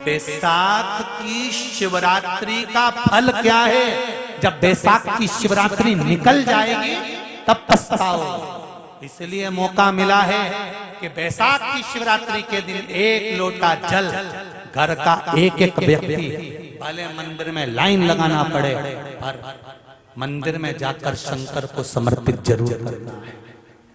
बैसाख की शिवरात्रि का फल क्या है? जब बैसाख की शिवरात्रि निकल जाएगी तब पछताओ। इसलिए मौका मिला है कि बैसाख की शिवरात्रि के दिन एक लोटा जल घर का एक एक व्यक्ति, भले मंदिर में लाइन लगाना पड़े पर मंदिर में जाकर शंकर को समर्पित जरूर करना है।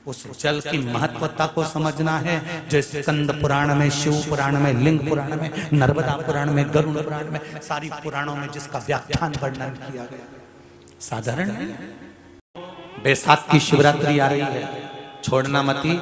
उस जल की महत्वता को समझना है, जो स्कंद पुराण में, शिव पुराण में, लिंग पुराण में, नर्मदा पुराण में, गरुड़ पुराण में, सारी पुराणों में जिसका व्याख्यान वर्णन किया गया। साधारण है। बैसाख की शिवरात्रि आ रही है, छोड़ना मती।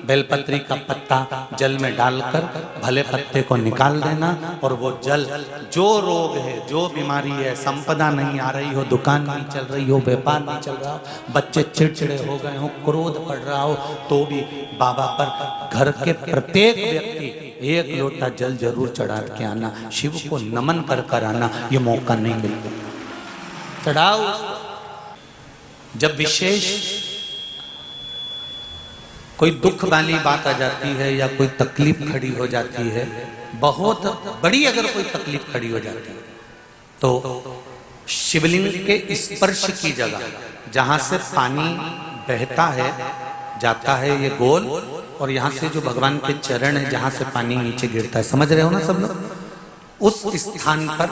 बेलपत्री का पत्ता जल में डालकर भले पत्ते को निकाल देना, और वो जल, जो रोग है, जो बीमारी है, संपदा नहीं आ रही हो, दुकान नहीं चल रही हो, व्यापार नहीं चल रहा हो, बच्चे चिड़चिड़े हो गए हो, क्रोध पड़ रहा हो, तो भी बाबा पर घर के प्रत्येक व्यक्ति एक लोटा जल जरूर चढ़ा के आना, शिव को नमन कर कर आना। ये मौका नहीं मिलता, चढ़ाओ। जब विशेष कोई दुख वाली बात आ जाती है या कोई तकलीफ खड़ी हो जाती है, बहुत बड़ी अगर कोई तकलीफ खड़ी हो जाती है, तो शिवलिंग के स्पर्श की जगह जहां से पानी बहता है, जाता है ये गोल, और यहाँ से जो भगवान के चरण है जहां से पानी नीचे गिरता है, समझ रहे हो ना सब लोग? उस स्थान पर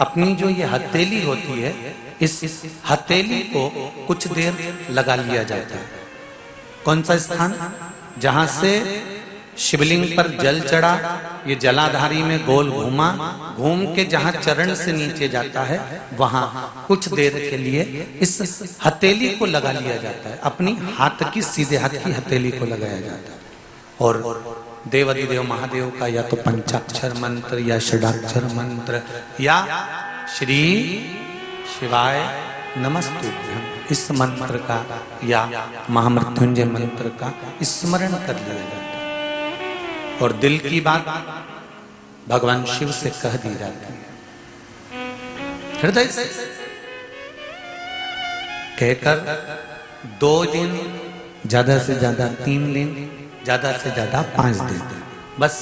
अपनी जो ये हथेली होती है, इस हथेली को कुछ देर लगा लिया जाता है। कौन सा स्थान? जहां से शिवलिंग पर जल चढ़ा, ये जलाधारी में गोल घूमा, घूम के जहां चरण से नीचे जाता है, वहां कुछ देर के लिए इस हथेली को लगा लिया जाता है। अपनी हाथ की, सीधे हाथ की हथेली को लगाया जाता है। और देवाधिदेव महादेव का या तो पंचाक्षर मंत्र या षडाक्षर मंत्र या श्री शिवाय नमस्तुभ्यं, इस मंत्र का या महामृत्युंजय मंत्र का स्मरण कर लिया जाता है, और दिल की बात भगवान शिव से कह दी जाती है। हृदय से कहकर 2 दिन, ज्यादा से ज्यादा 3 दिन, ज्यादा से ज्यादा 5 दिन, बस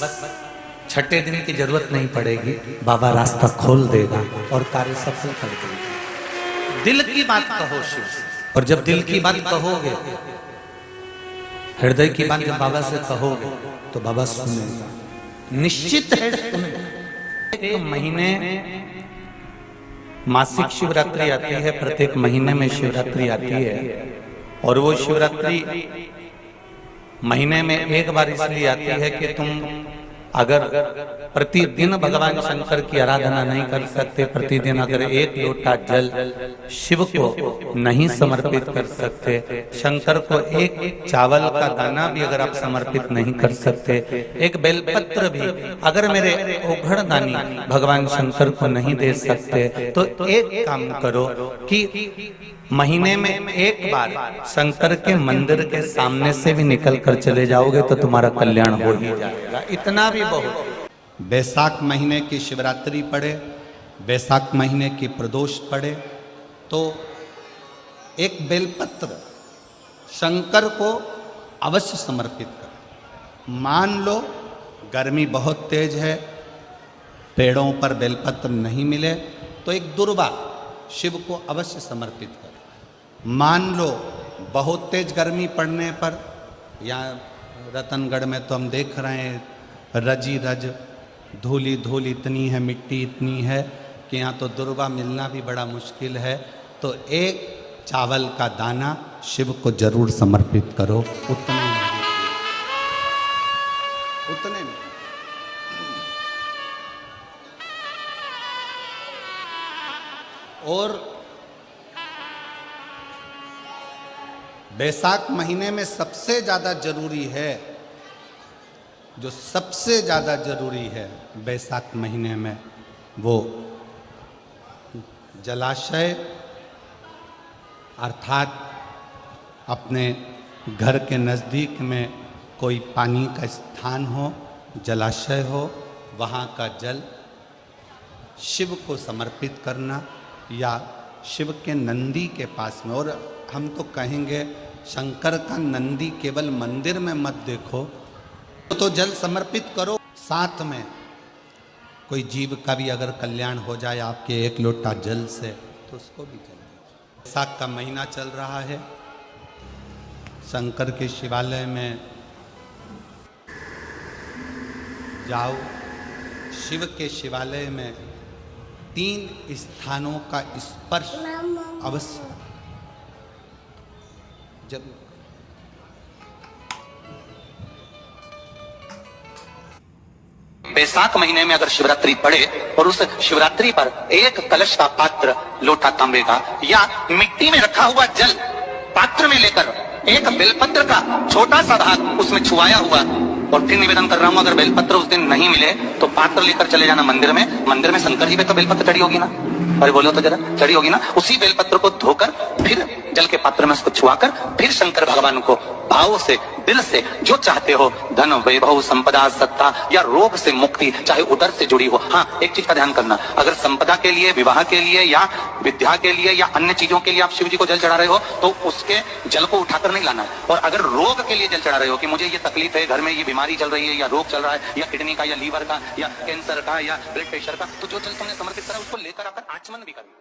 6ठे दिन की जरूरत नहीं पड़ेगी। बाबा रास्ता खोल देगा और कार्य सफल कर देगा। दिल की बात कहो शिव से, और जब दिल की बात कहोगे, हृदय की बात जब बाबा से कहोगे, तो बाबा सुनेगा, निश्चित है सुनेगा। एक महीने मासिक शिवरात्रि आती है, प्रत्येक महीने में शिवरात्रि आती है, और वो शिवरात्रि महीने में एक बार इसलिए आती है कि तुम अगर प्रतिदिन भगवान शंकर की आराधना नहीं कर सकते, प्रतिदिन अगर एक लोटा जल शिव को नहीं समर्पित कर सकते, शंकर को एक चावल का दाना भी अगर आप समर्पित नहीं कर सकते, एक बेलपत्र भी अगर मेरे औघड़दानी भगवान शंकर को नहीं दे सकते, तो एक काम करो कि महीने में एक बार शंकर के मंदिर के सामने से भी निकल कर चले जाओगे तो तुम्हारा कल्याण हो ही जाएगा। इतना भी बहुत। बैसाख महीने की शिवरात्रि पड़े, बैसाख महीने की प्रदोष पड़े, तो एक बेलपत्र शंकर को अवश्य समर्पित करो। मान लो गर्मी बहुत तेज है, पेड़ों पर बेलपत्र नहीं मिले, तो एक दुर्वा शिव को अवश्य समर्पित करो। मान लो बहुत तेज गर्मी पड़ने पर, यहाँ रतनगढ़ में तो हम देख रहे हैं, रजी रज धूली धूल इतनी है, मिट्टी इतनी है कि यहाँ तो दुर्वा मिलना भी बड़ा मुश्किल है, तो एक चावल का दाना शिव को जरूर समर्पित करो। उतने में और बैसाख महीने में सबसे ज्यादा जरूरी है, जो सबसे ज्यादा जरूरी है बैसाख महीने में, वो जलाशय, अर्थात अपने घर के नज़दीक में कोई पानी का स्थान हो, जलाशय हो, वहाँ का जल शिव को समर्पित करना, या शिव के नंदी के पास में। और हम तो कहेंगे शंकर का नंदी केवल मंदिर में मत देखो, तो जल समर्पित करो, साथ में कोई जीव का भी अगर कल्याण हो जाए आपके एक लोटा जल से तो उसको भी जल। वैशाख का महीना चल रहा है, शंकर के शिवालय में जाओ। शिव के शिवालय में 3 स्थानों का स्पर्श अवश्य जरूर। वैशाख महीने में अगर शिवरात्रि पड़े और उस शिवरात्रि पर एक कलश का पात्र लोटा तांबे का या मिट्टी में रखा हुआ जल पात्र में लेकर एक बेलपत्र का छोटा सा भाग उसमें छुआया हुआ, और फिर निवेदन कर रहा हूं अगर बेलपत्र उस दिन नहीं मिले तो पात्र लेकर चले जाना मंदिर में शंकर जी पे तो बेलपत्र चढ़ी होगी ना, अरे बोलो तो जरा, चढ़ी होगी ना। उसी बेलपत्र को धोकर फिर जल के पात्र में उसको छुआकर फिर शंकर भगवान को भाव से दिल से जो चाहते हो, धन वैभव संपदा सत्ता या रोग से मुक्ति, चाहे उदर से जुड़ी हो। हाँ, एक चीज का ध्यान करना, अगर संपदा के लिए, विवाह के लिए या विद्या के लिए या अन्य चीजों के लिए आप शिव जी को जल चढ़ा रहे हो तो उसके जल को उठाकर नहीं लाना है। और अगर रोग के लिए जल चढ़ा रहे हो कि मुझे ये तकलीफ है, घर में ये बीमारी चल रही है या रोग चल रहा है या किडनी का या लीवर का या कैंसर का या ब्लड प्रेशर का, तो जो जल तुमने समर्पित करा उसको लेकर आकर आचमन भी करना।